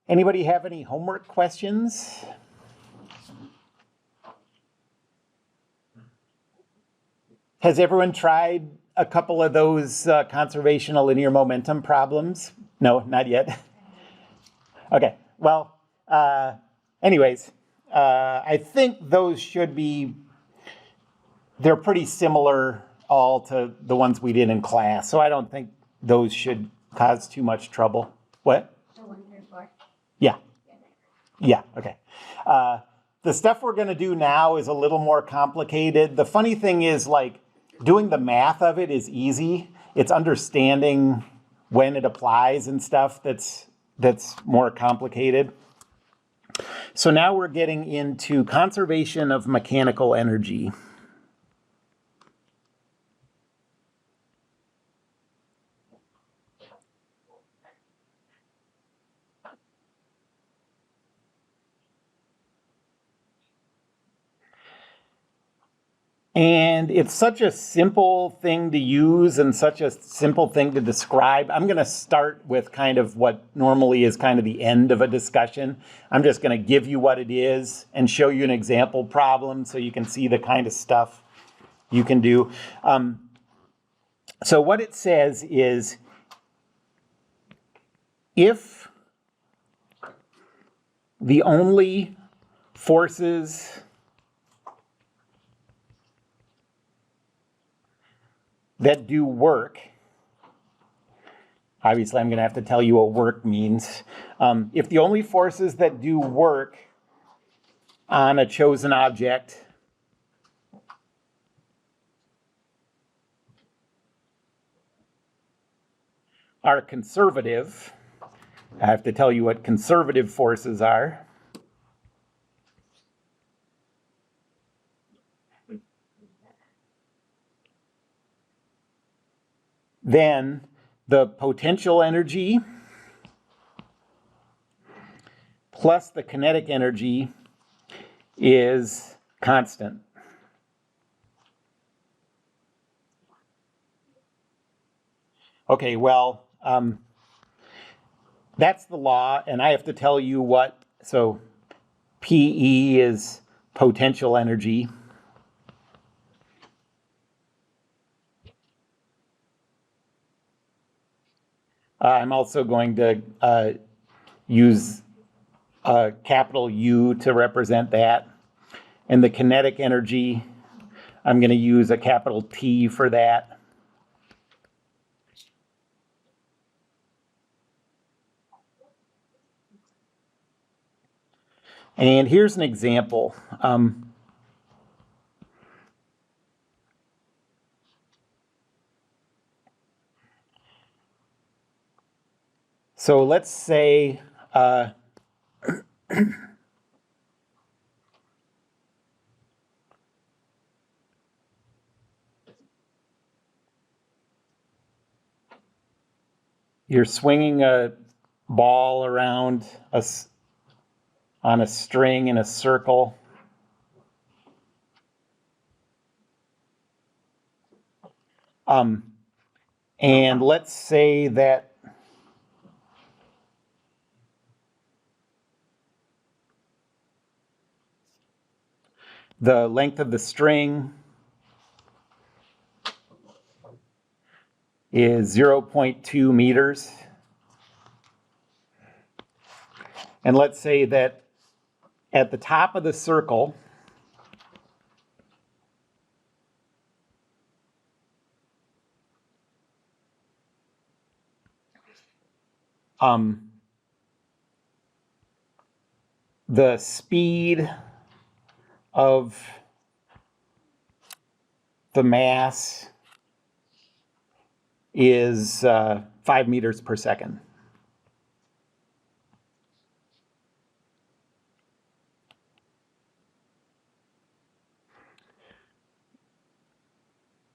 Anybody have any homework questions? Has everyone tried a couple of those conservation of linear momentum problems? No, not yet. Okay, well, anyways, I think those should be, they're pretty similar all to the ones we did in class, so I don't think those should cause too much trouble. What? The one through four? Yeah. Yeah, okay. The stuff we're going to do now is a little more complicated. The funny thing is, like, doing the math of it is easy. It's understanding when it applies and stuff that's more complicated. So now we're getting into conservation of mechanical energy. And it's such a simple thing to use and such a simple thing to describe. I'm going to start with kind of what normally is kind of the end of a discussion. I'm just going to give you what it is and show you an example problem so you can see the kind of stuff you can do. So what it says is, if the only forces that do work, obviously I'm going to have to tell you what work means. If the only forces that do work on a chosen object are conservative, I have to tell you what conservative forces are. Then the potential energy plus the kinetic energy is constant. Okay, well, that's the law, and I have to tell you what, so PE is potential energy. I'm also going to use a capital U to represent that. And the kinetic energy, I'm going to use a capital T for that. And here's an example. So let's say you're swinging a ball around on a string in a circle. And let's say that the length of the string is 0.2 meters. And let's say that at the top of the circle, the speed of the mass is 5 meters per second.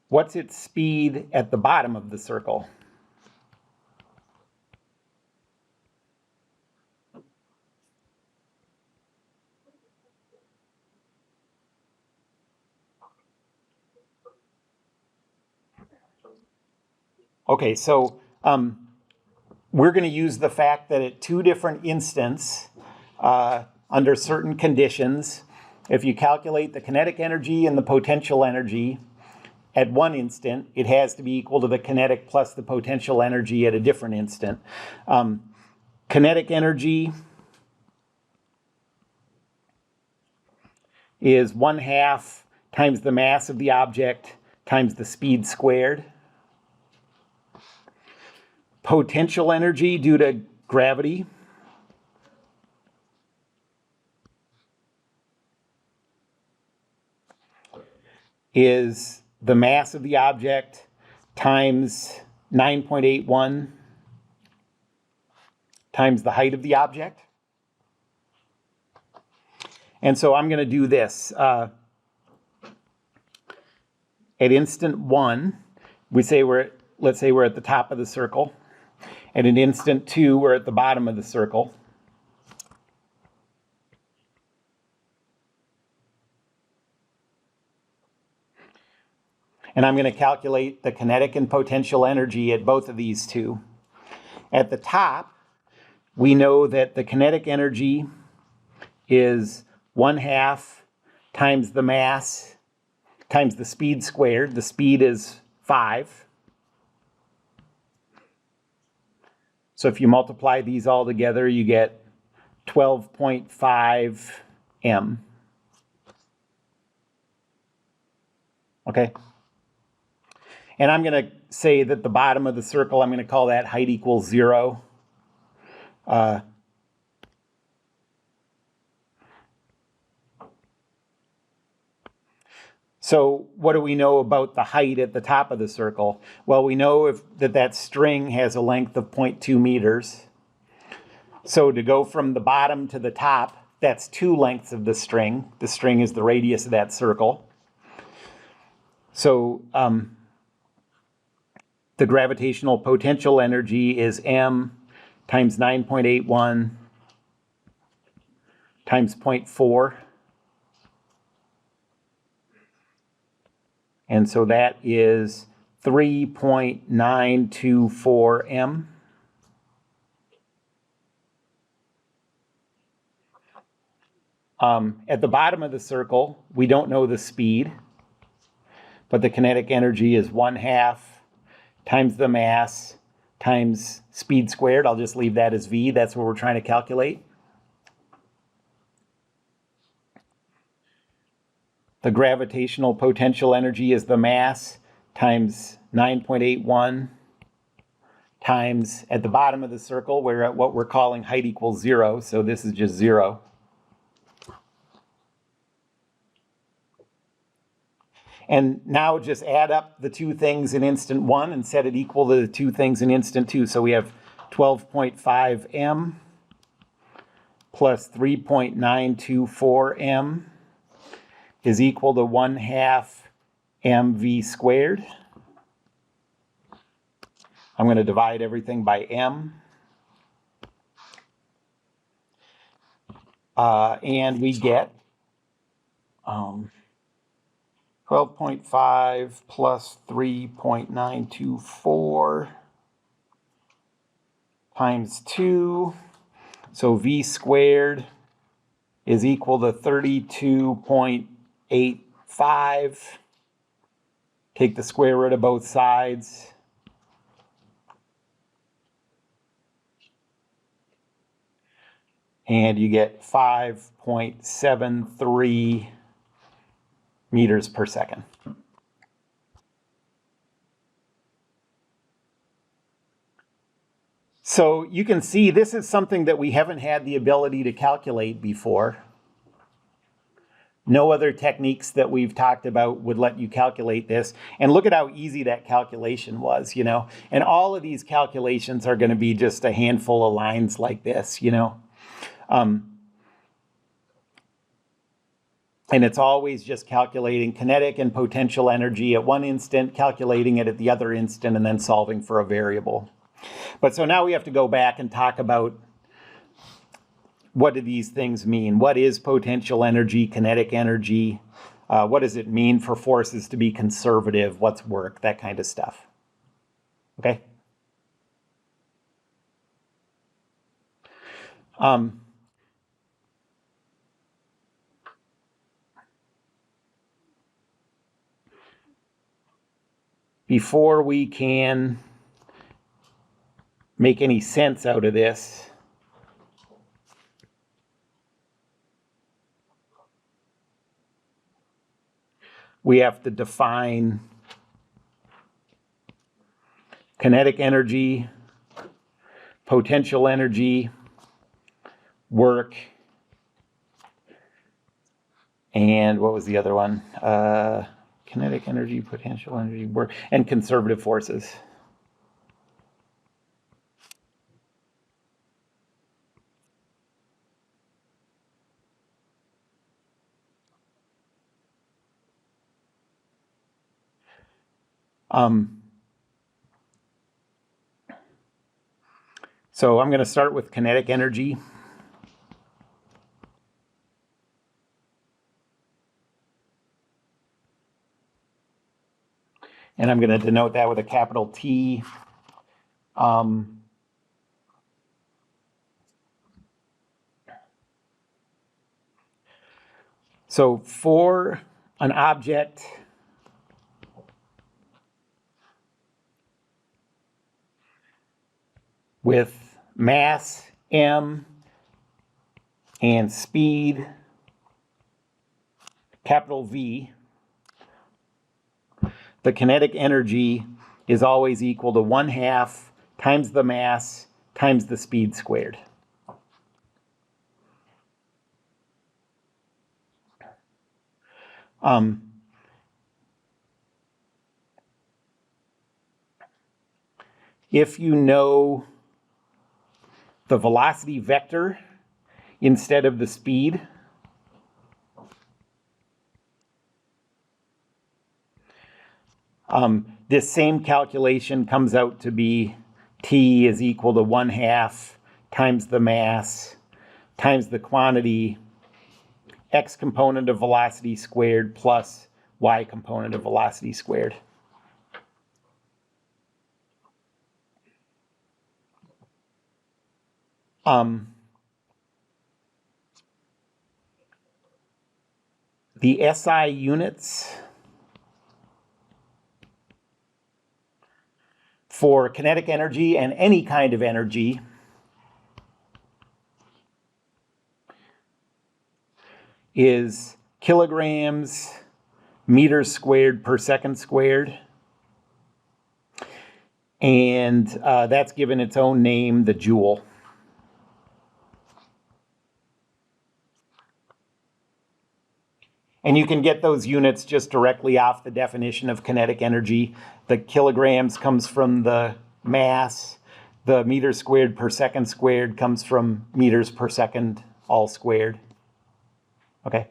What's its speed at the bottom of the circle? Okay, so we're going to use the fact that at two different instants, under certain conditions, if you calculate the kinetic energy and the potential energy at one instant, it has to be equal to the kinetic plus the potential energy at a different instant. Kinetic energy is 1/2 times the mass of the object times the speed squared. Potential energy due to gravity is the mass of the object times 9.81 times the height of the object. And so I'm going to do this. At instant 1, let's say we're at the top of the circle. At an instant 2, we're at the bottom of the circle. And I'm going to calculate the kinetic and potential energy at both of these two. At the top, we know that the kinetic energy is 1/2 times the mass times the speed squared. The speed is 5. So if you multiply these all together, you get 12.5 m. Okay? And I'm going to say that the bottom of the circle, I'm going to call that height equals 0. So what do we know about the height at the top of the circle? Well, we know that string has a length of 0.2 meters. So to go from the bottom to the top, that's 2 lengths of the string. The string is the radius of that circle. So the gravitational potential energy is m times 9.81 times 0.4. And so that is 3.924 m. At the bottom of the circle, we don't know the speed, but the kinetic energy is 1/2 times the mass times speed squared. I'll just leave that as v. That's what we're trying to calculate. The gravitational potential energy is the mass times 9.81 times, at the bottom of the circle, we're at what we're calling height equals 0. So this is just 0. And now just add up the two things in instant 1 and set it equal to the two things in instant 2. So we have 12.5 m plus 3.924 m is equal to 1/2 mv squared. I'm going to divide everything by m. And we get 12.5 plus 3.924 times 2. So v squared is equal to 32.85. Take the square root of both sides. And you get 5.73 meters per second. So you can see this is something that we haven't had the ability to calculate before. No other techniques that we've talked about would let you calculate this. And look at how easy that calculation was, you know. And all of these calculations are going to be just a handful of lines like this, you know. And it's always just calculating kinetic and potential energy at one instant, calculating it at the other instant, and then solving for a variable. But so now we have to go back and talk about what do these things mean? What is potential energy, kinetic energy? What does it mean for forces to be conservative? What's work? That kind of stuff. Okay? Before we can make any sense out of this, we have to define kinetic energy, potential energy, work, and what was the other one? Kinetic energy, potential energy, work, and conservative forces. So I'm going to start with kinetic energy. And I'm going to denote that with a capital T. So for an object with mass m and speed capital V, the kinetic energy is always equal to 1/2 times the mass times the speed squared. If you know the velocity vector instead of the speed, this same calculation comes out to be T is equal to 1/2 times the mass times the quantity x component of velocity squared plus y component of velocity squared. The SI units for kinetic energy and any kind of energy is kilograms meters squared per second squared. And that's given its own name, the joule. And you can get those units just directly off the definition of kinetic energy. The kilograms comes from the mass. The meters squared per second squared comes from meters per second all squared. Okay.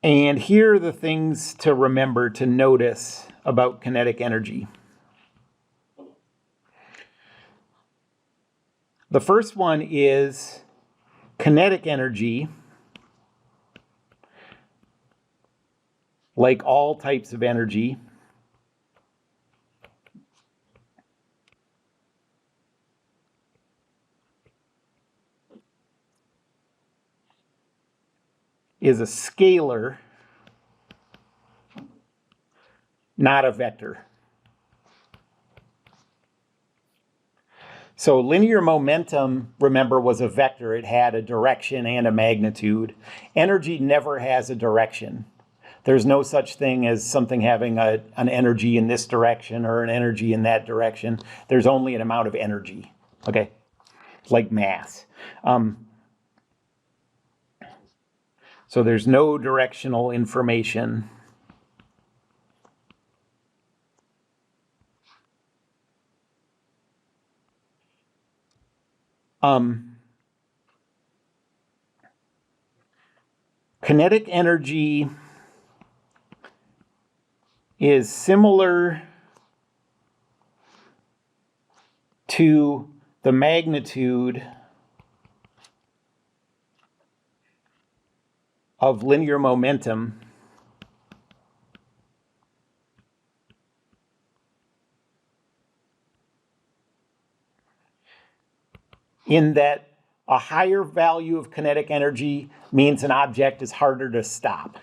And here are the things to remember, to notice about kinetic energy. The first one is kinetic energy, like all types of energy, is a scalar, not a vector. So linear momentum, remember, was a vector. It had a direction and a magnitude. Energy never has a direction. There's no such thing as something having an energy in this direction or an energy in that direction. There's only an amount of energy, okay? Like mass. So there's no directional information. Kinetic energy is similar to the magnitude of linear momentum . in that a higher value of kinetic energy means an object is harder to stop.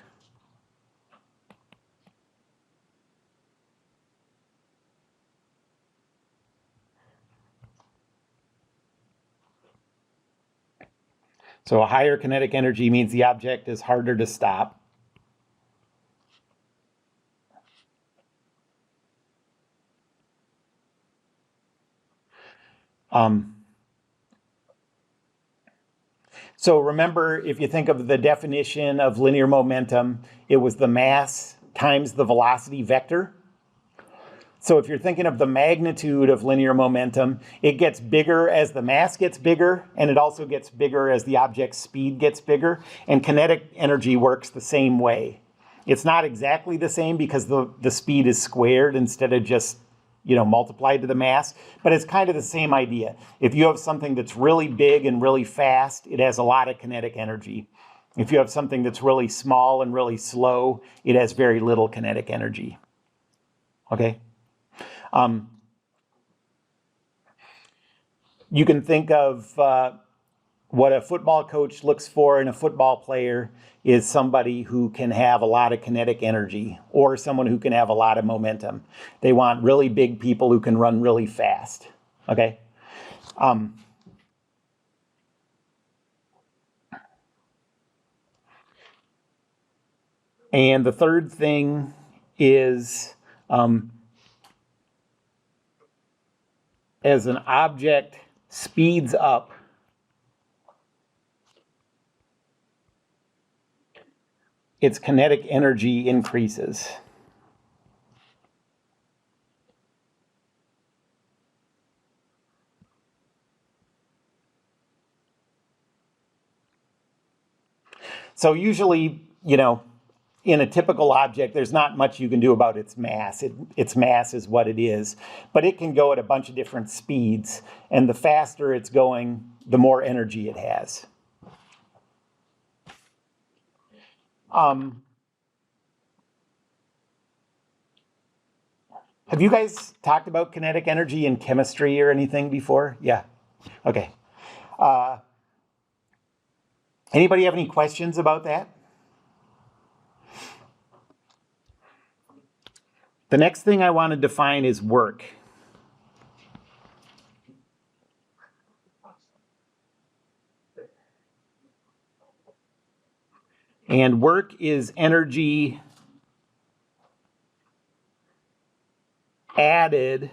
So a higher kinetic energy means the object is harder to stop. So remember, if you think of the definition of linear momentum, it was the mass times the velocity vector. So if you're thinking of the magnitude of linear momentum, it gets bigger as the mass gets bigger, and it also gets bigger as the object's speed gets bigger. And kinetic energy works the same way. It's not exactly the same because the speed is squared instead of just multiplied to the mass, but it's kind of the same idea. If you have something that's really big and really fast, it has a lot of kinetic energy. If you have something that's really small and really slow, it has very little kinetic energy. Okay? You can think of what a football coach looks for in a football player is somebody who can have a lot of kinetic energy or someone who can have a lot of momentum. They want really big people who can run really fast. Okay? And the third thing is as an object speeds up, its kinetic energy increases. So usually, in a typical object, there's not much you can do about its mass. Its mass is what it is. But it can go at a bunch of different speeds. And the faster it's going, the more energy it has. Have you guys talked about kinetic energy in chemistry or anything before? Yeah. Okay. Anybody have any questions about that? The next thing I want to define is work. And work is energy added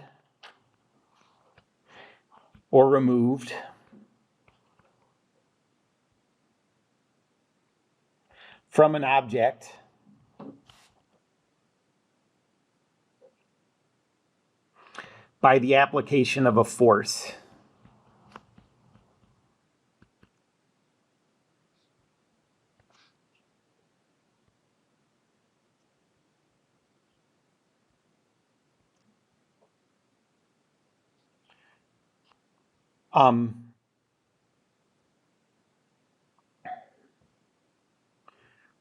or removed from an object by the application of a force.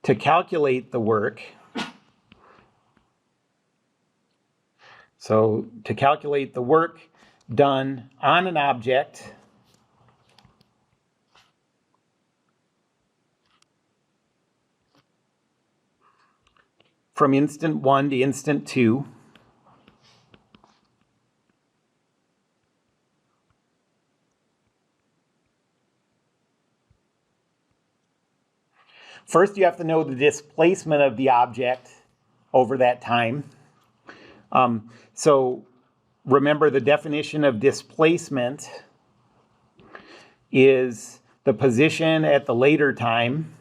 To calculate the work, so to calculate the work done on an object from instant 1 to instant 2, first you have to know the displacement of the object over that time. So remember, the definition of displacement is the position at the later time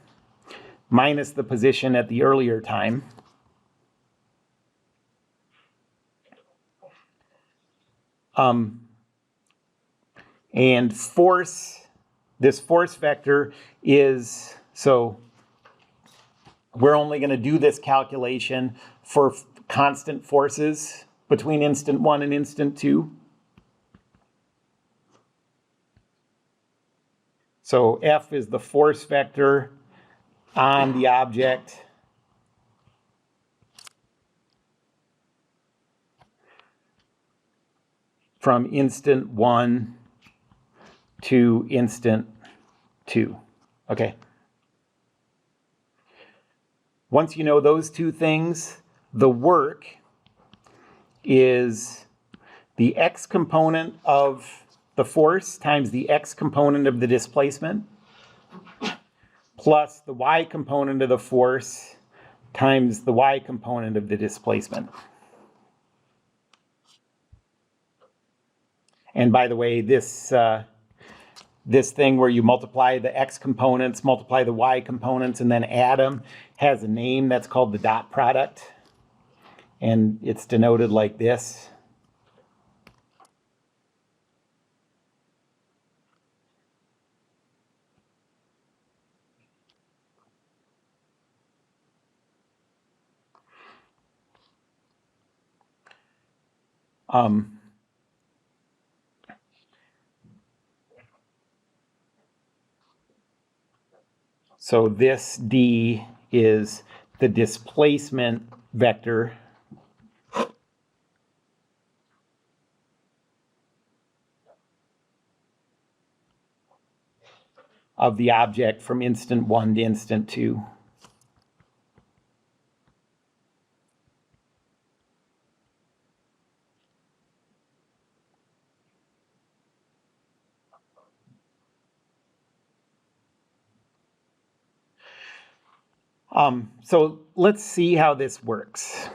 minus the position at the earlier time. And force, this force vector is, so we're only going to do this calculation for constant forces between instant 1 and instant 2. So F is the force vector on the object from instant 1 to instant 2, okay? Once you know those two things, the work is the x component of the force times the x component of the displacement plus the y component of the force times the y component of the displacement. And by the way, this thing where you multiply the x components, multiply the y components, and then add them has a name that's called the dot product. And it's denoted like this. So this d is the displacement vector of the object from instant 1 to instant 2. So let's see how this works.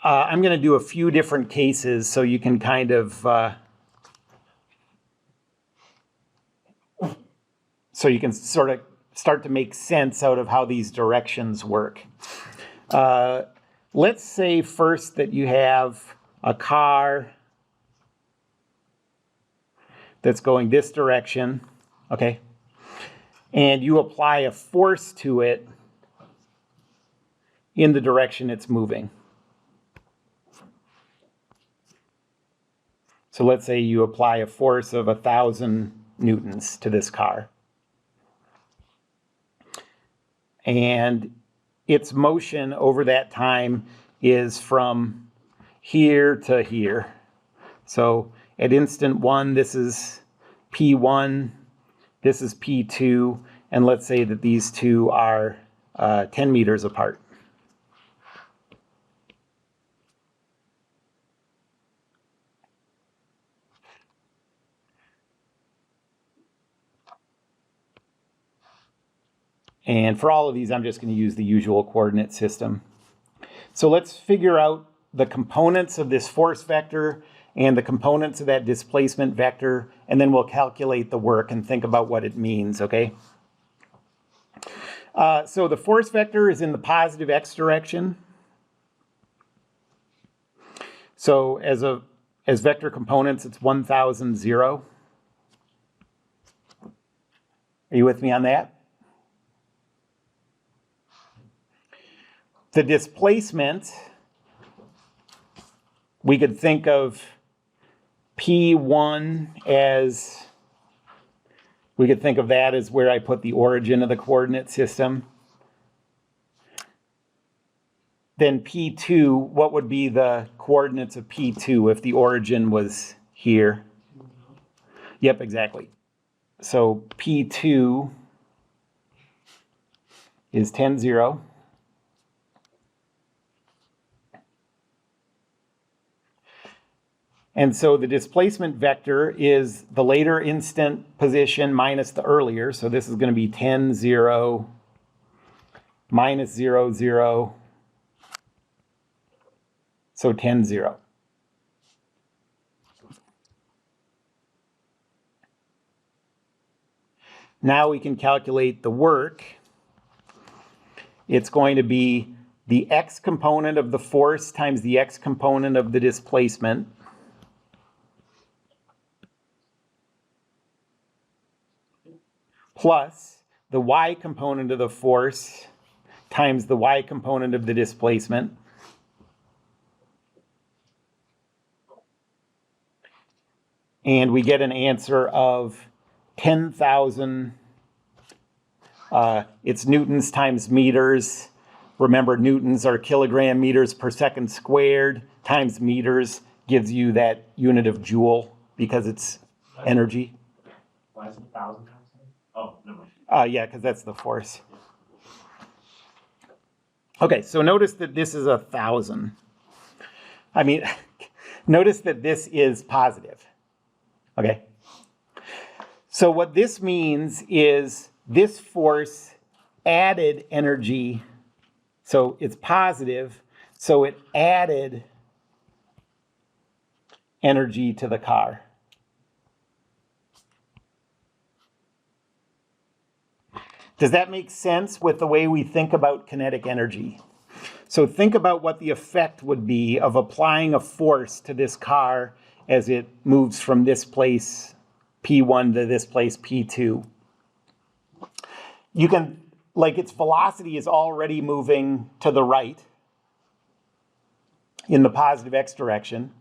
I'm going to do a few different cases so you can kind of sort of start to make sense out of how these directions work. Let's say first that you have a car that's going this direction, okay? And you apply a force to it in the direction it's moving. So let's say you apply a force of 1,000 newtons to this car. And its motion over that time is from here to here. So at instant 1, this is P1, this is P2, and let's say that these two are 10 meters apart. And for all of these, I'm just going to use the usual coordinate system. So let's figure out the components of this force vector and the components of that displacement vector, and then we'll calculate the work and think about what it means, okay? So the force vector is in the positive x direction. So as vector components, it's 1,000, 0. Are you with me on that? The displacement, we could think of P1 as, we could think of that as where I put the origin of the coordinate system. Then P2, what would be the coordinates of P2 if the origin was here? Yep, exactly. So P2 is 10, 0. And so the displacement vector is the later instant position minus the earlier. So this is going to be 10, 0, minus 0, 0. So 10, 0. Now we can calculate the work. It's going to be the x component of the force times the x component of the displacement. Plus the y component of the force times the y component of the displacement. And we get an answer of 10,000, it's newtons times meters, Remember, newtons are kilogram meters per second squared times meters gives you that unit of joule because it's energy. Why is it 1,000 times 10? Oh, never mind. Yeah, because that's the force. Okay, so notice that this is 1,000. I mean, notice that this is positive. Okay? So what this means is this force added energy. So it's positive, so it added energy to the car. Does that make sense with the way we think about kinetic energy? So think about what the effect would be of applying a force to this car as it moves from this place, P1, to this place, P2. You can, like, its velocity is already moving to the right in the positive x direction.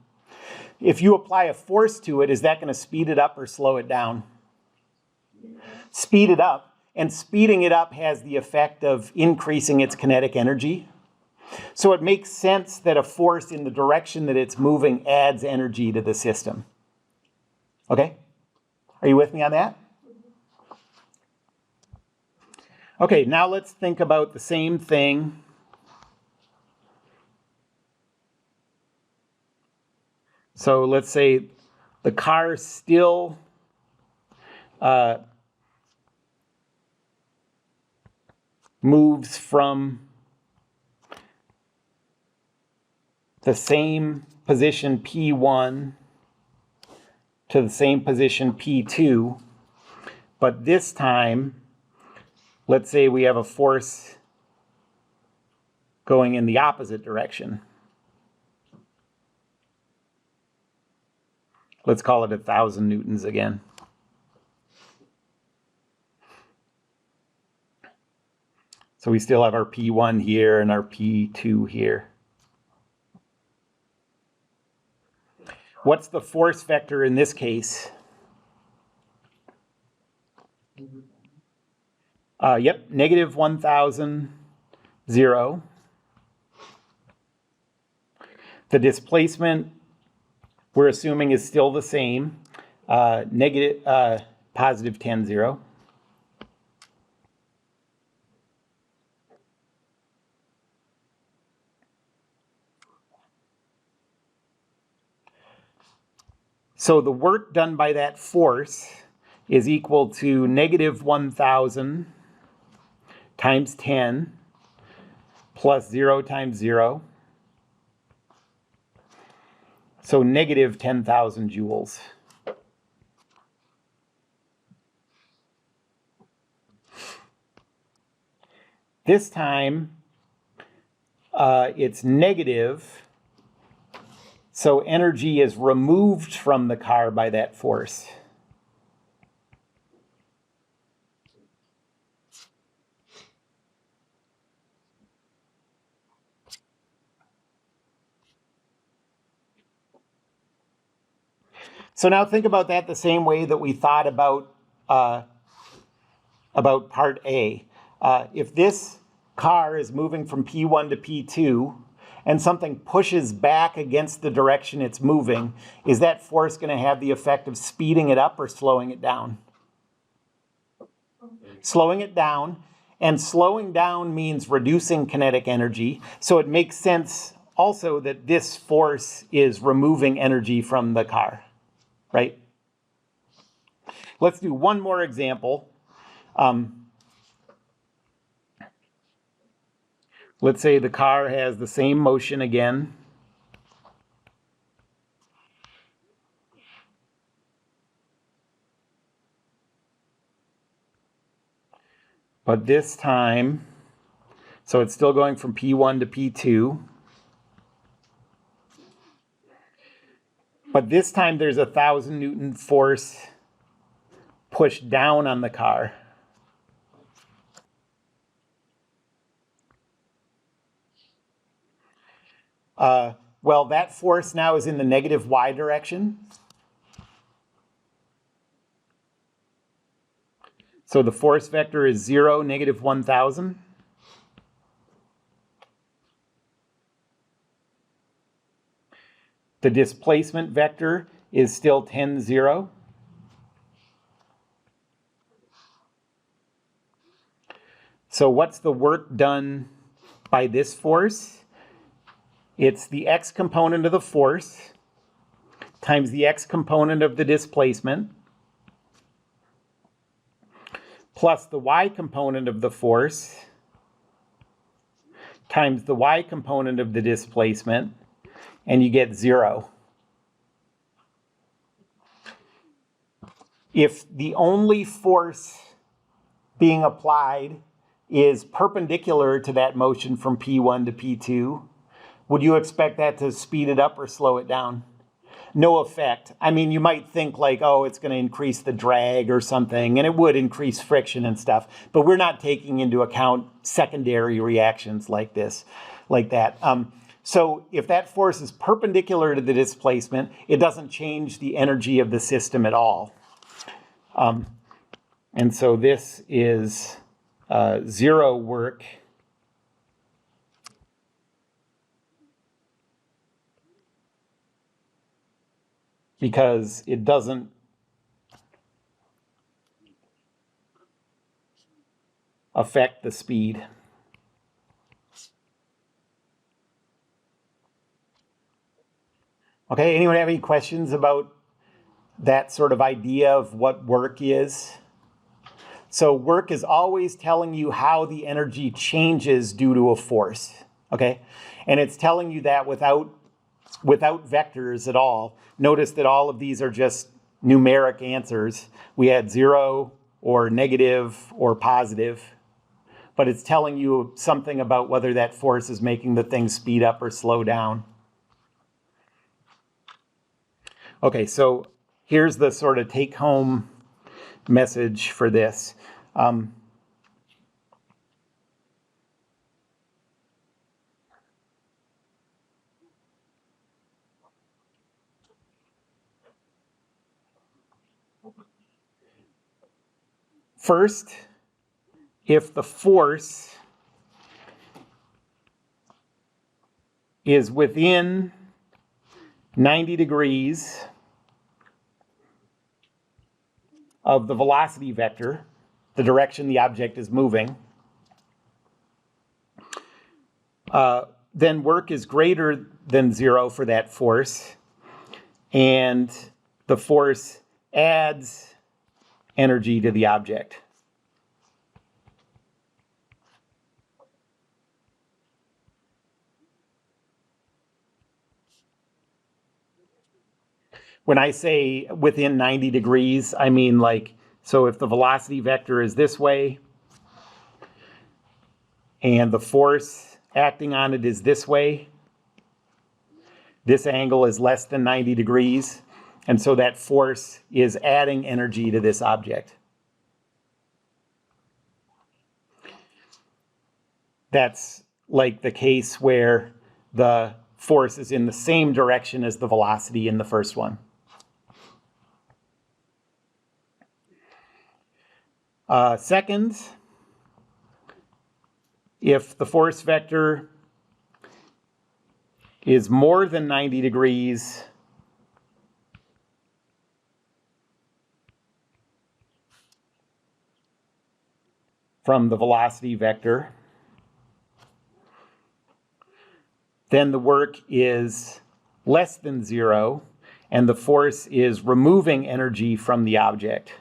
If you apply a force to it, is that going to speed it up or slow it down? Speed it up. And speeding it up has the effect of increasing its kinetic energy. So it makes sense that a force in the direction that it's moving adds energy to the system. Okay? Are you with me on that? Okay, now let's think about the same thing. So let's say the car still moves from the same position P1 to the same position P2, but this time, let's say we have a force going in the opposite direction. Let's call it 1,000 newtons again. So we still have our P1 here and our P2 here. What's the force vector in this case? Yep, negative 1,000, 0. The displacement, we're assuming, is still the same, positive 10, 0. So the work done by that force is equal to negative 1,000 times 10 plus 0 times 0. So negative 10,000 joules. This time, it's negative, so energy is removed from the car by that force. So now think about that the same way that we thought about part A. If this car is moving from P1 to P2 and something pushes back against the direction it's moving, is that force going to have the effect of speeding it up or slowing it down? Slowing it down, and slowing down means reducing kinetic energy, so it makes sense also that this force is removing energy from the car, right? Let's do one more example. Let's say the car has the same motion again. But this time, so it's still going from P1 to P2. But this time there's 1,000 Newton force pushed down on the car. Well, that force now is in the negative y direction. So the force vector is 0, negative 1,000. the displacement vector is still tends 0. So what's the work done by this force? It's the x component of the force times the x component of the displacement plus the y component of the force times the y component of the displacement, and you get 0. If the only force being applied is perpendicular to that motion from P1 to P2, would you expect that to speed it up or slow it down? No effect. I mean, you might think like, oh, it's going to increase the drag or something, and it would increase friction and stuff, but we're not taking into account secondary reactions like this, like that. So if that force is perpendicular to the displacement, it doesn't change the energy of the system at all. And so this is 0 work because it doesn't affect the speed. Okay, anyone have any questions about that sort of idea of what work is? So work is always telling you how the energy changes due to a force, okay? And it's telling you that without vectors at all. Notice that all of these are just numeric answers. We had 0 or negative or positive, but it's telling you something about whether that force is making the thing speed up or slow down. Okay, so here's the sort of take-home message for this. First, if the force is within 90 degrees of the velocity vector, the direction the object is moving, then work is greater than 0 for that force, and the force adds energy to the object. When I say within 90 degrees, I mean like, so if the velocity vector is this way, and the force acting on it is this way, this angle is less than 90 degrees, and so that force is adding energy to this object. That's like the case where the force is in the same direction as the velocity in the first one. Second, if the force vector is more than 90 degrees from the velocity vector, then the work is less than 0, and the force is removing energy from the object.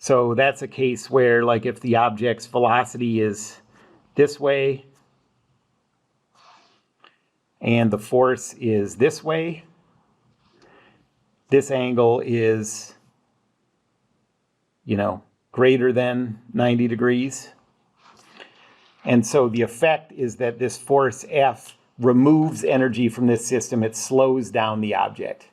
So that's a case where, like, if the object's velocity is this way and the force is this way, this angle is, greater than 90 degrees. And so the effect is that this force F removes energy from this system. It slows down the object.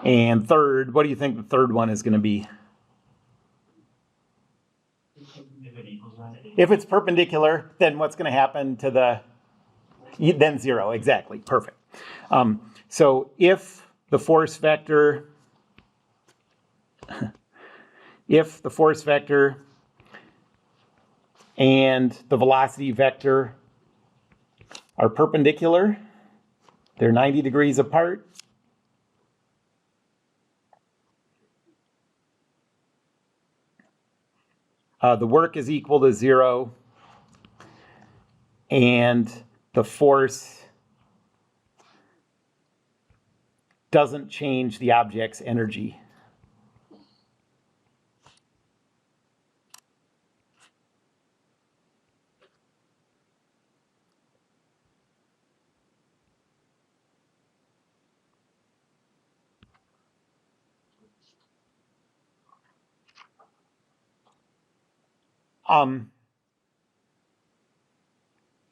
And third, what do you think the third one is going to be? If it equals that, If it's perpendicular, then what's going to happen to the, then zero, exactly, perfect. So if the force vector, and the velocity vector are perpendicular, they're 90 degrees apart, the work is equal to zero, and the force doesn't change the object's energy.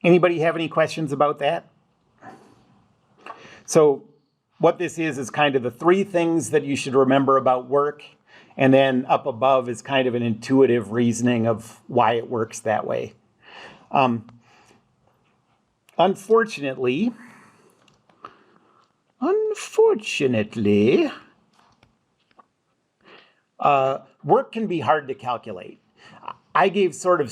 Anybody have any questions about that? So what this is kind of the three things that you should remember about work, and then up above is kind of an intuitive reasoning of why it works that way. Unfortunately, work can be hard to calculate. I gave sort of a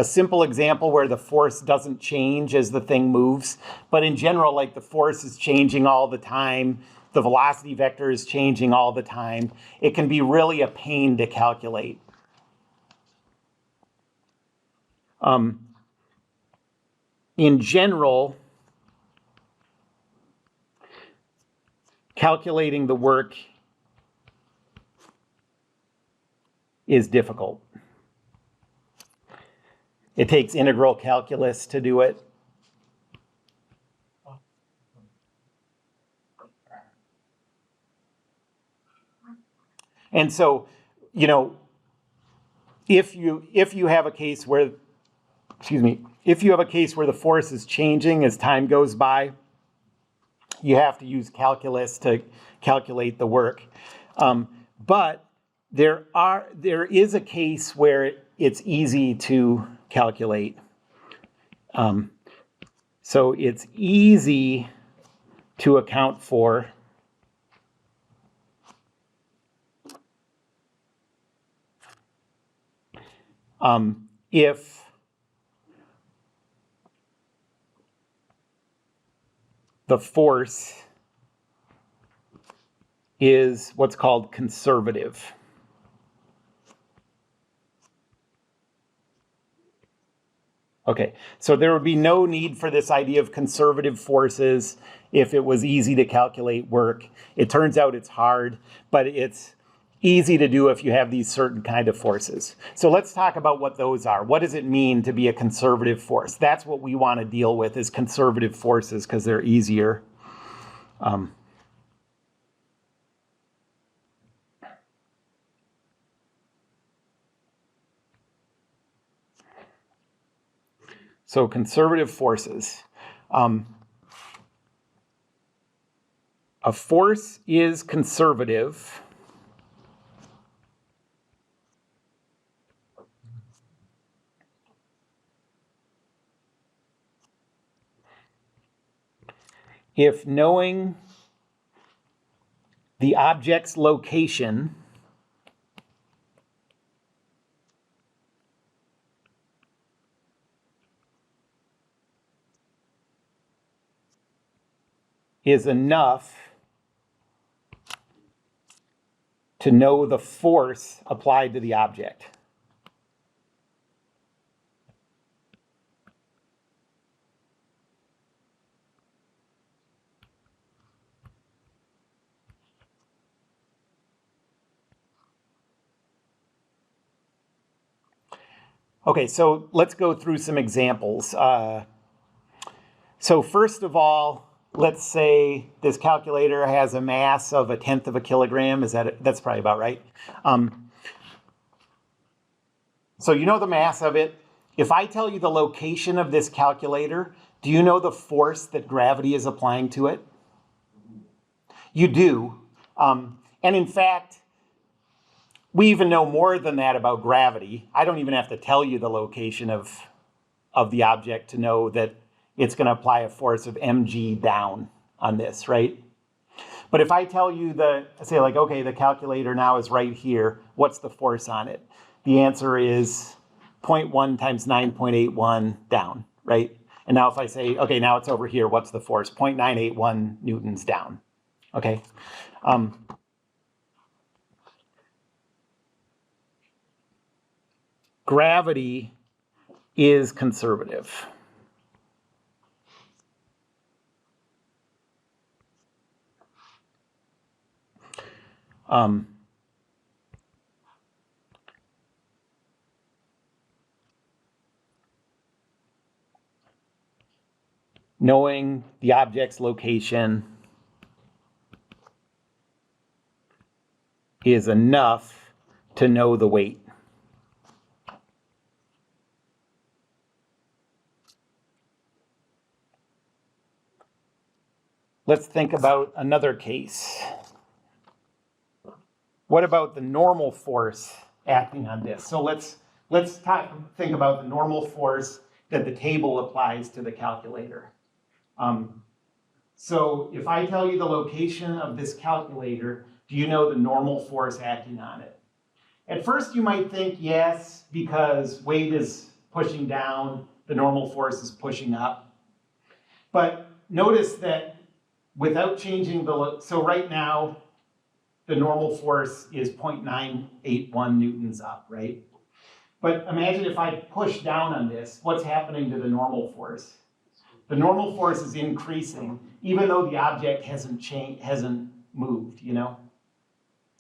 simple example where the force doesn't change as the thing moves, but in general, like the force is changing all the time, the velocity vector is changing all the time. It can be really a pain to calculate. In general, calculating the work is difficult. It takes integral calculus to do it. And so, you know, if you have a case where, if you have a case where the force is changing as time goes by, you have to use calculus to calculate the work. But there is a case where it's easy to calculate. So it's easy to account for if the force is what's called conservative. Okay, so there would be no need for this idea of conservative forces if it was easy to calculate work. It turns out it's hard, but it's easy to do if you have these certain kind of forces. So let's talk about what those are. What does it mean to be a conservative force? That's what we want to deal with, is conservative forces, because they're easier. So conservative forces. A force is conservative if knowing the object's location is enough to know the force applied to the object. Okay, so let's go through some examples. So first of all, let's say this calculator has a mass of 1/10 of a kilogram. That's probably about right. So you know the mass of it. If I tell you the location of this calculator, do you know the force that gravity is applying to it? You do. And in fact, we even know more than that about gravity. I don't even have to tell you the location of the object to know that it's going to apply a force of mg down on this, right? But if I tell you say like, okay, the calculator now is right here, what's the force on it? The answer is 0.1 times 9.81 down, right? And now if I say, okay, now it's over here, what's the force? 0.981 newtons down, okay? Gravity is conservative. Knowing the object's location is enough to know the weight. Let's think about another case. What about the normal force acting on this? So let's think about the normal force that the table applies to the calculator. So if I tell you the location of this calculator, do you know the normal force acting on it? At first you might think yes, because weight is pushing down, the normal force is pushing up. But notice that without changing so right now, the normal force is 0.981 newtons up, right? But imagine if I push down on this, what's happening to the normal force? The normal force is increasing, even though the object hasn't moved, you know?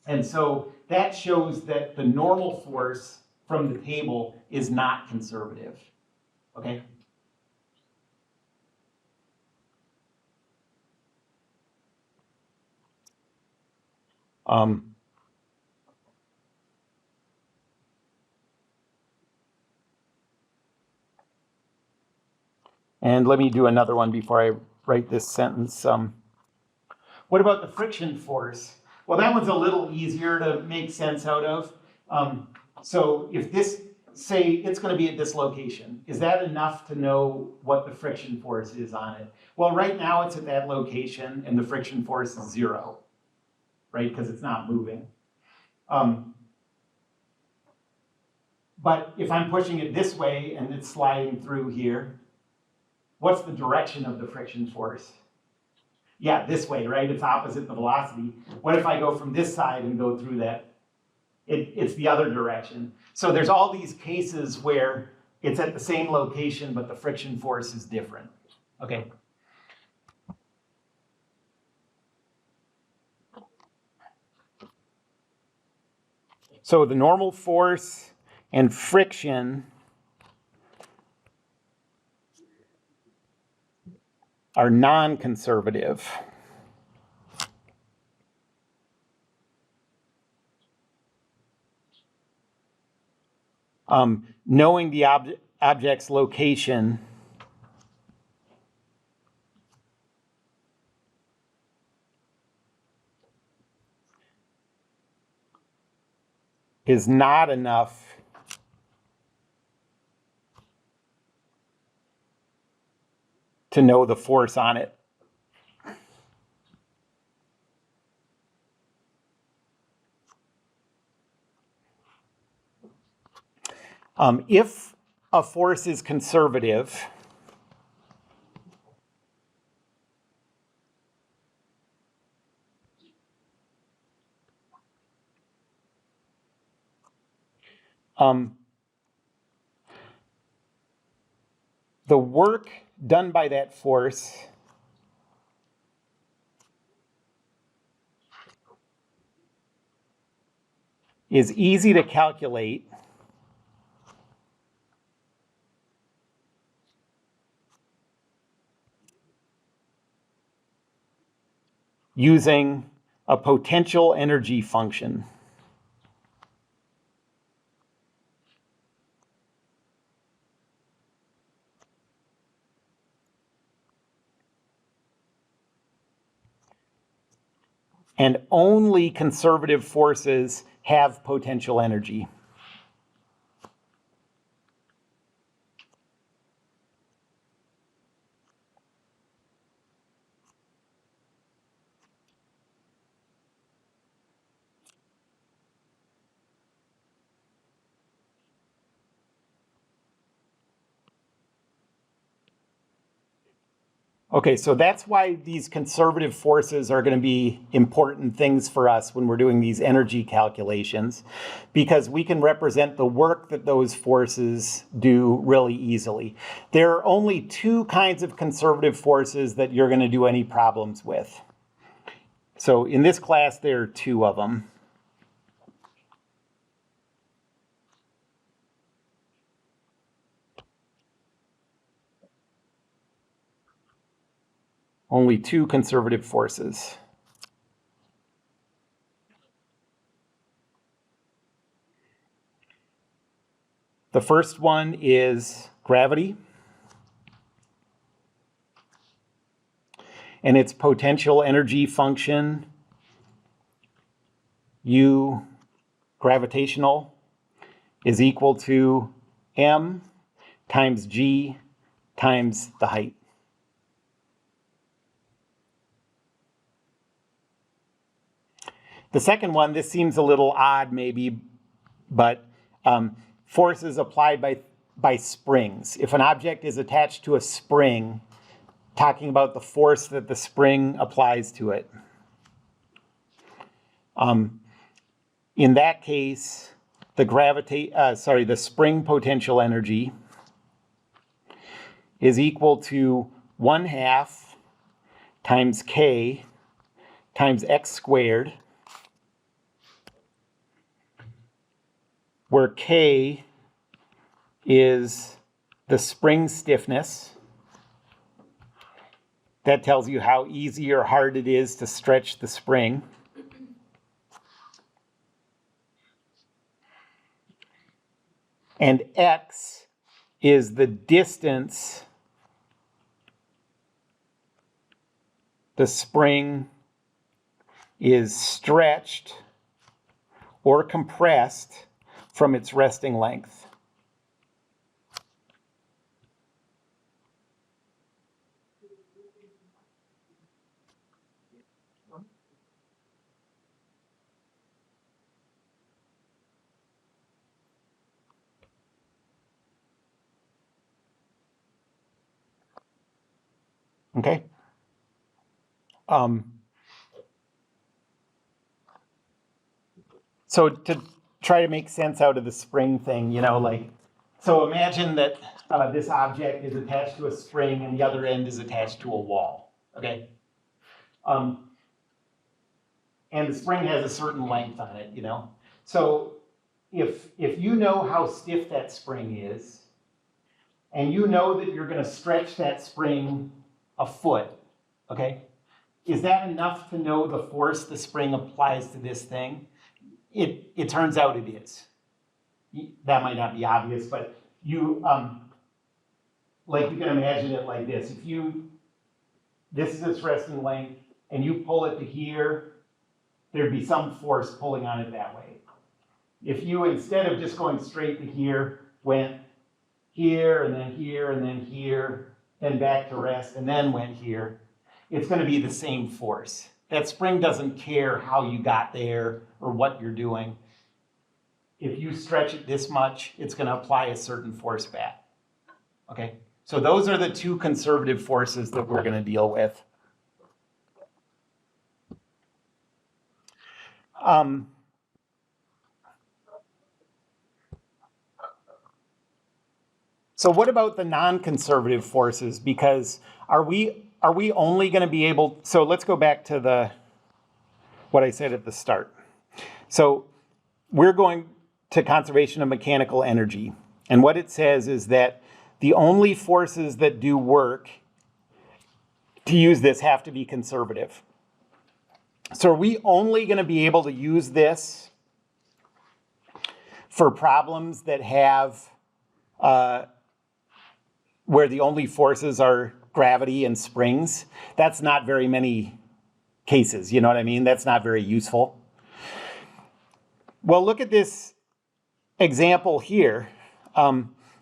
And so that shows that the normal force from the table is not conservative, okay? And let me do another one before I write this sentence. What about the friction force? Well, that one's a little easier to make sense out of. So if this, say it's going to be at this location, is that enough to know what the friction force is on it? Well, right now it's at that location and the friction force is 0, right? Because it's not moving. But if I'm pushing it this way and it's sliding through here, what's the direction of the friction force? Yeah, this way, right? It's opposite the velocity. What if I go from this side and go through that? It's the other direction. So there's all these cases where it's at the same location, but the friction force is different. Okay. So the normal force and friction are non-conservative. Knowing the object's location is not enough to know the force on it. If a force is conservative, the work done by that force is easy to calculate using a potential energy function. and only conservative forces have potential energy. Okay, so that's why these conservative forces are going to be important things for us when we're doing these energy calculations, because we can represent the work that those forces do really easily. There are only two kinds of conservative forces that you're going to do any problems with. So in this class, there are two of them. Only two conservative forces. The first one is gravity, and its potential energy function, U gravitational, is equal to m times g times the height. The second one, this seems a little odd maybe, but forces applied by springs. If an object is attached to a spring, talking about the force that the spring applies to it. In that case, the spring potential energy is equal to 1/2 times k times x squared, where k is the spring stiffness. That tells you how easy or hard it is to stretch the spring. And x is the distance the spring is stretched or compressed from its resting length. Okay? So to try to make sense out of the spring thing, so imagine that this object is attached to a spring and the other end is attached to a wall, okay? And the spring has a certain length on it, So if you know how stiff that spring is, and you know that you're going to stretch that spring a foot, okay? Is that enough to know the force the spring applies to this thing? It turns out it is. That might not be obvious, but you can imagine it like this. This is its resting length, and you pull it to here, there'd be some force pulling on it that way. If you, instead of just going straight to here, went here, and then here, and then here, then back to rest, and then went here, it's going to be the same force. That spring doesn't care how you got there or what you're doing. If you stretch it this much, it's going to apply a certain force back. Okay? So those are the two conservative forces that we're going to deal with. So what about the non-conservative forces? Because are we only going to be able, so let's go back to what I said at the start. So we're going to conservation of mechanical energy. And what it says is that the only forces that do work to use this have to be conservative. So are we only going to be able to use this for problems that have where the only forces are gravity and springs? That's not very many cases. You know what I mean? That's not very useful. Well, look at this example here.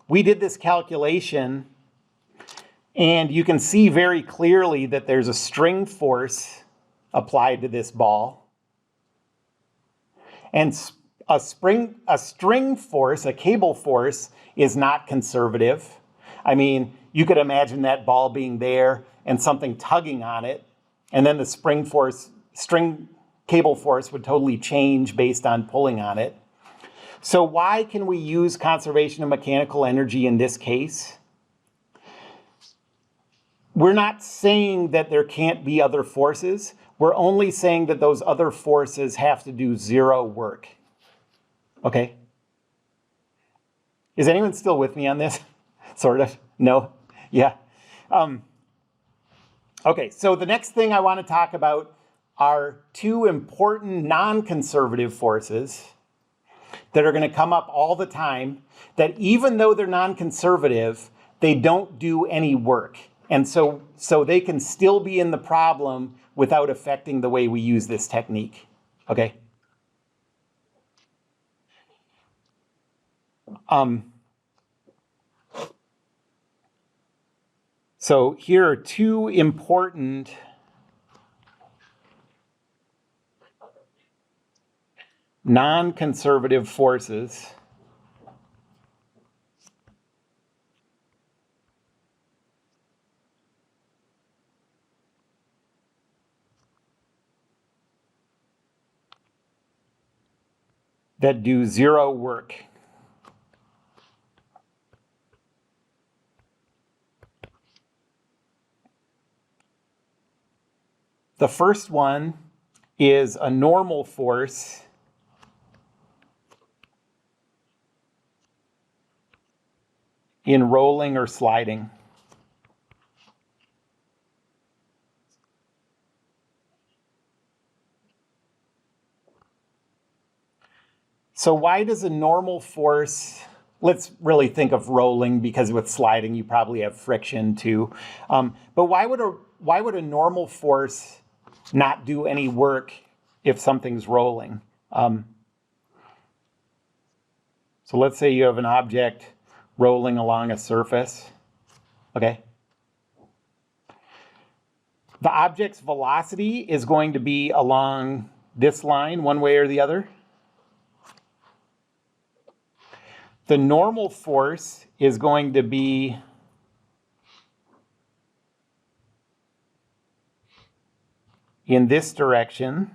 We did this calculation, and you can see very clearly that there's a string force applied to this ball. And a string force, a cable force, is not conservative. I mean, you could imagine that ball being there and something tugging on it, and then the string cable force would totally change based on pulling on it. So why can we use conservation of mechanical energy in this case? We're not saying that there can't be other forces. We're only saying that those other forces have to do zero work. Okay? Is anyone still with me on this? Sort of? No? Yeah. Okay, so the next thing I want to talk about are two important non-conservative forces that are going to come up all the time, that even though they're non-conservative, they don't do any work. And so they can still be in the problem without affecting the way we use this technique. Okay? So here are two important non-conservative forces that do zero work. The first one is a normal force in rolling or sliding. So why does a normal force, let's really think of rolling, because with sliding you probably have friction too. But why would a normal force not do any work if something's rolling? So let's say you have an object rolling along a surface, okay? The object's velocity is going to be along this line, one way or the other. The normal force is going to be in this direction.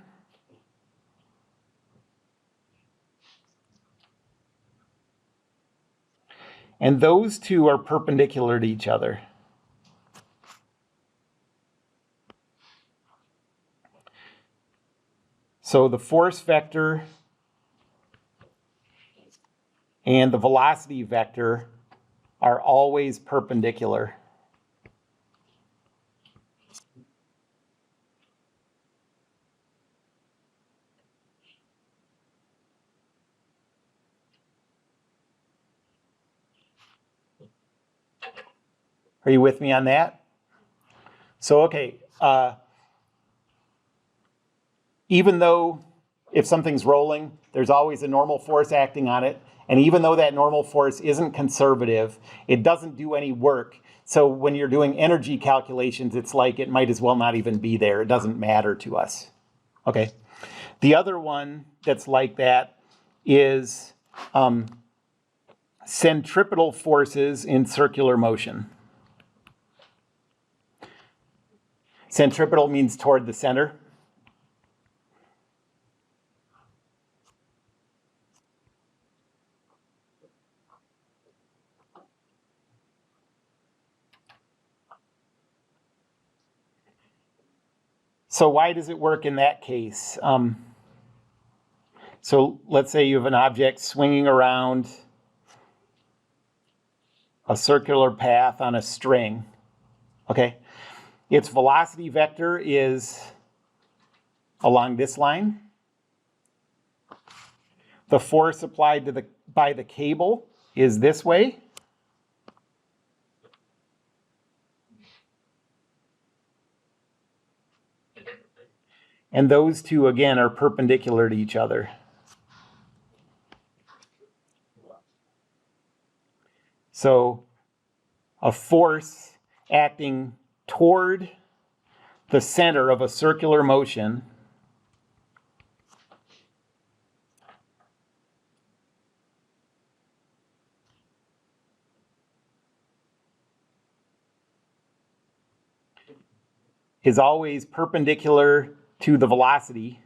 And those two are perpendicular to each other. So the force vector and the velocity vector are always perpendicular. Are you with me on that? So, okay, even though if something's rolling, there's always a normal force acting on it, and even though that normal force isn't conservative, it doesn't do any work. So when you're doing energy calculations, it's like it might as well not even be there. It doesn't matter to us. Okay. The other one that's like that is centripetal forces in circular motion. Centripetal means toward the center. So why does it work in that case? So let's say you have an object swinging around a circular path on a string, okay? Its velocity vector is along this line. The force applied by the cable is this way. And those two, again, are perpendicular to each other. So a force acting toward the center of a circular motion is always perpendicular to the velocity.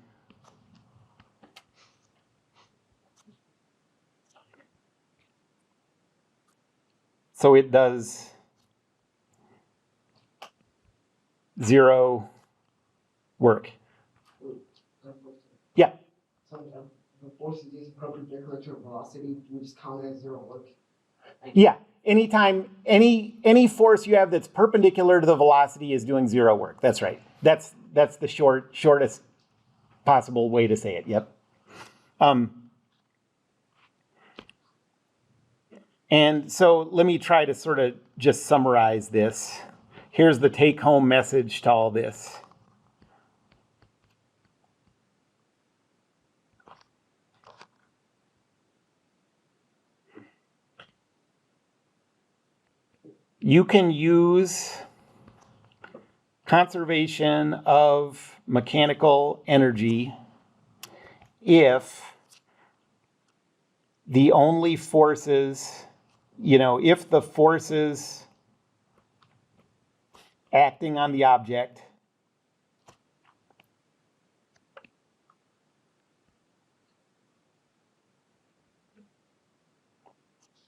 So it does 0 work. Yeah. So the force is perpendicular to velocity, we just count it as 0 work. Yeah. Anytime, any force you have that's perpendicular to the velocity is doing 0 work. That's right. That's the shortest possible way to say it. Yep. And so let me try to sort of just summarize this. Here's the take-home message to all this. You can use conservation of mechanical energy if the only forces, if the forces acting on the object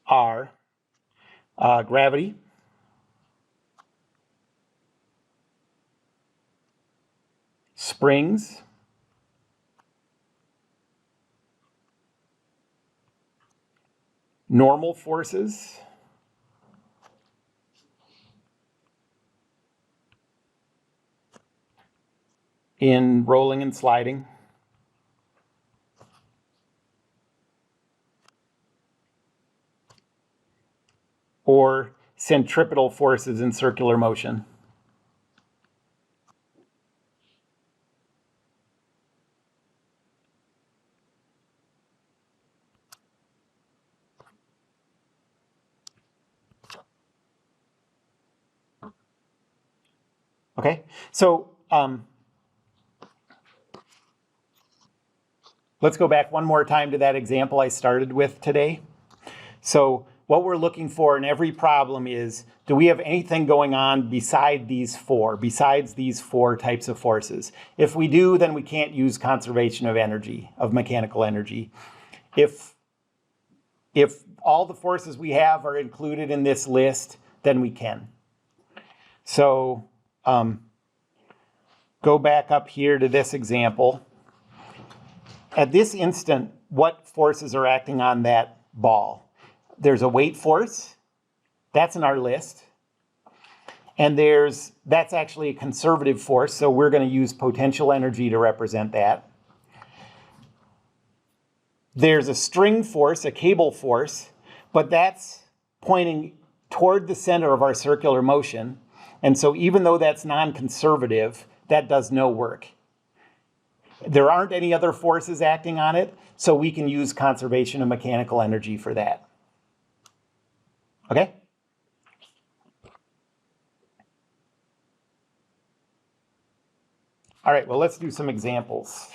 are gravity, springs, normal forces, in rolling and sliding, or centripetal forces in circular motion. Okay, so let's go back one more time to that example I started with today. So what we're looking for in every problem is, do we have anything going on besides these four types of forces? If we do, then we can't use conservation of energy, of mechanical energy. If all the forces we have are included in this list, then we can. So go back up here to this example. At this instant, what forces are acting on that ball? There's a weight force. That's in our list. And that's actually a conservative force, so we're going to use potential energy to represent that. There's a string force, a cable force, but that's pointing toward the center of our circular motion. And so even though that's non-conservative, that does no work. There aren't any other forces acting on it, so we can use conservation of mechanical energy for that. Okay? All right, well, let's do some examples.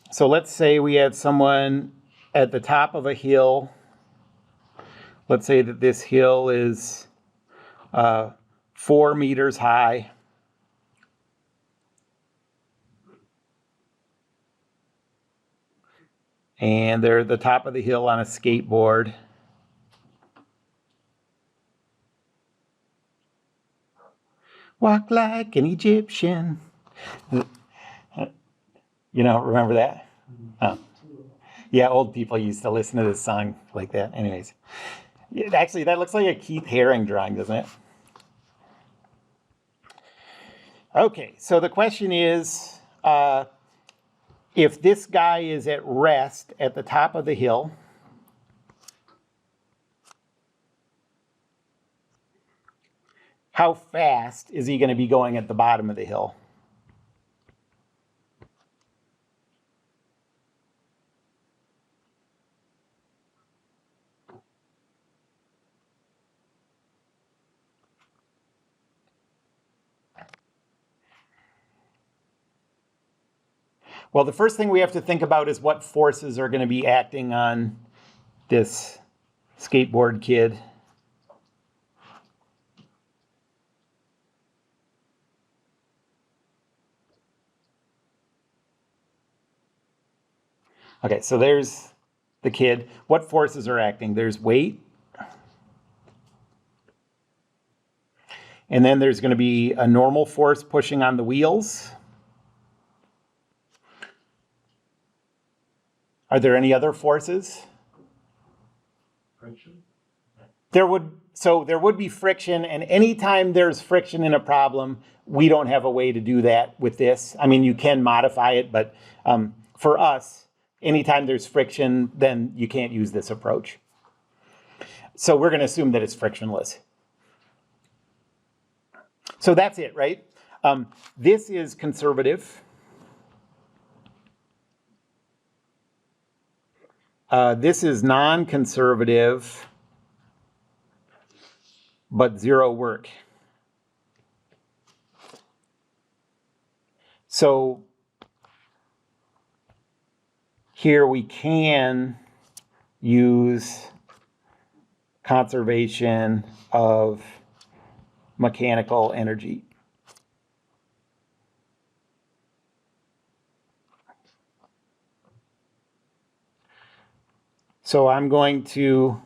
So let's say we have someone at the top of a hill. Let's say that this hill is 4 meters high. And they're at the top of the hill on a skateboard. Walk like an Egyptian. Remember that? Oh. Yeah, old people used to listen to this song like that. Anyways. Actually, that looks like a Keith Haring drawing, doesn't it? Okay, so the question is, if this guy is at rest at the top of the hill, how fast is he going to be going at the bottom of the hill? Well, the first thing we have to think about is what forces are going to be acting on this skateboard kid. Okay, so there's the kid. What forces are acting? There's weight. And then there's going to be a normal force pushing on the wheels. Are there any other forces? Friction? There would be friction, and anytime there's friction in a problem, we don't have a way to do that with this. I mean, you can modify it, but for us, anytime there's friction, then you can't use this approach. So we're going to assume that it's frictionless. So that's it, right? This is conservative. This is non-conservative, but zero work. So here we can use conservation of mechanical energy. So I'm going to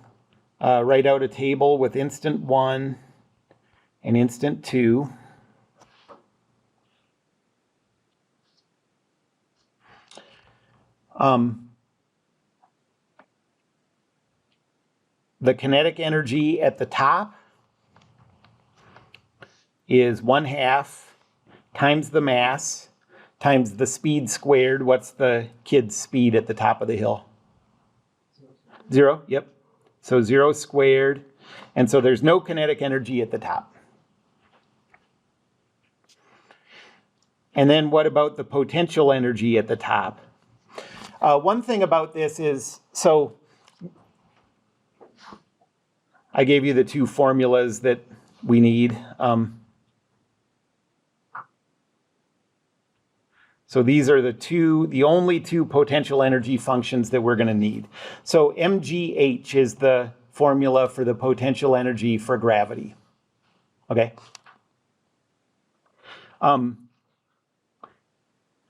write out a table with instant 1 and instant 2. The kinetic energy at the top is 1/2 times the mass times the speed squared. What's the kid's speed at the top of the hill? 0, yep. So 0 squared. And so there's no kinetic energy at the top. And then what about the potential energy at the top? One thing about this is, so I gave you the two formulas that we need. So these are the only two potential energy functions that we're going to need. So mgh is the formula for the potential energy for gravity. Okay?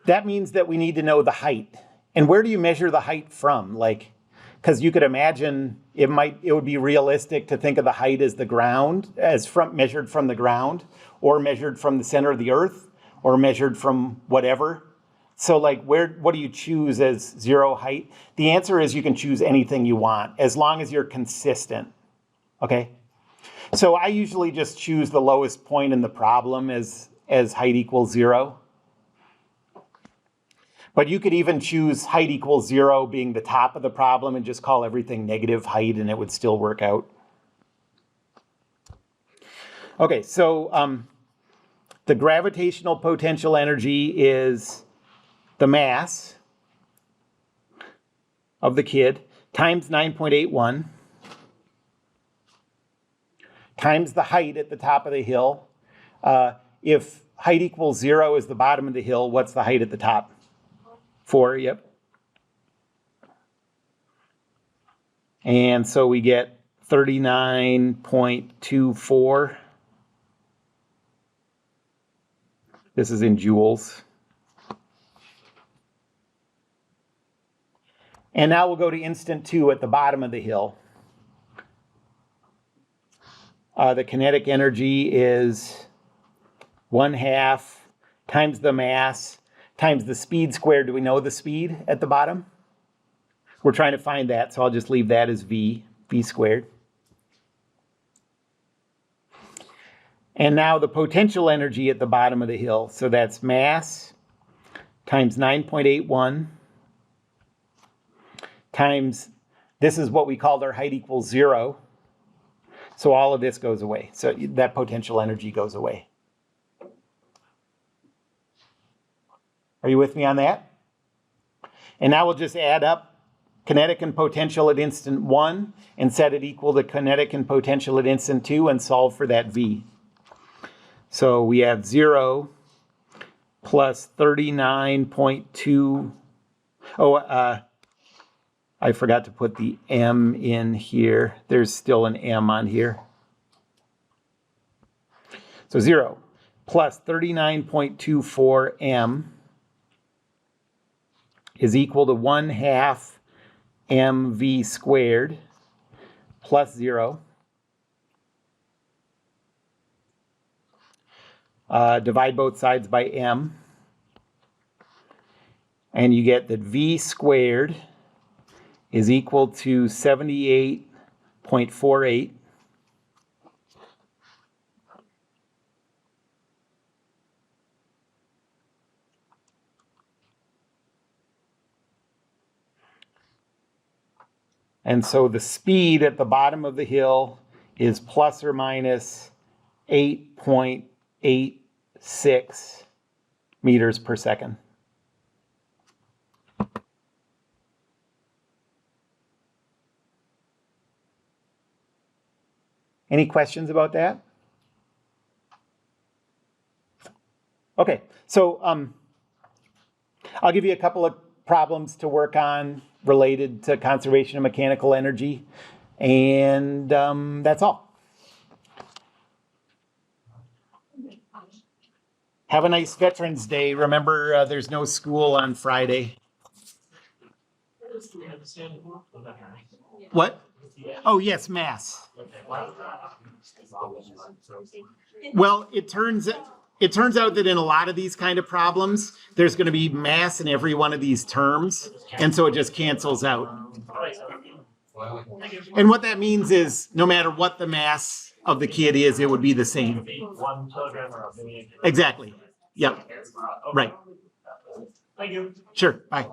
That means that we need to know the height. And where do you measure the height from? Like, because you could imagine it would be realistic to think of the height as the ground, measured from the ground, or measured from the center of the earth, or measured from whatever. So like, what do you choose as zero height? The answer is you can choose anything you want, as long as you're consistent, okay? So I usually just choose the lowest point in the problem as height equals 0. But you could even choose height equals 0 being the top of the problem and just call everything negative height and it would still work out. Okay, so the gravitational potential energy is the mass of the kid times 9.81 times the height at the top of the hill. If height equals 0 is the bottom of the hill, what's the height at the top? 4, yep. And so we get 39.24. This is in joules. And now we'll go to instant 2 at the bottom of the hill. The kinetic energy is 1/2 times the mass times the speed squared. Do we know the speed at the bottom? We're trying to find that, so I'll just leave that as v squared. And now the potential energy at the bottom of the hill. So that's mass times 9.81 times, this is what we called our height equals 0. So all of this goes away. So that potential energy goes away. Are you with me on that? And now we'll just add up kinetic and potential at instant 1 and set it equal to kinetic and potential at instant 2 and solve for that V. So we have 0 plus 39.2. I forgot to put the M in here. There's still an M on here. So 0 plus 39.24 M is equal to 1/2 mv squared plus 0. Divide both sides by m. And you get that v squared is equal to 78.48. And so the speed at the bottom of the hill is plus or minus 8.86 meters per second. Any questions about that? Okay, so I'll give you a couple of problems to work on related to conservation of mechanical energy, and that's all. Have a nice Veterans Day. Remember, there's no school on Friday. What? Oh, yes, mass. Well, it turns out that in a lot of these kind of problems, there's going to be mass in every one of these terms, and so it just cancels out. And what that means is no matter what the mass of the kid is, it would be the same. 1 kilogram or a million. Exactly. Yep. Right. Thank you. Sure. Bye.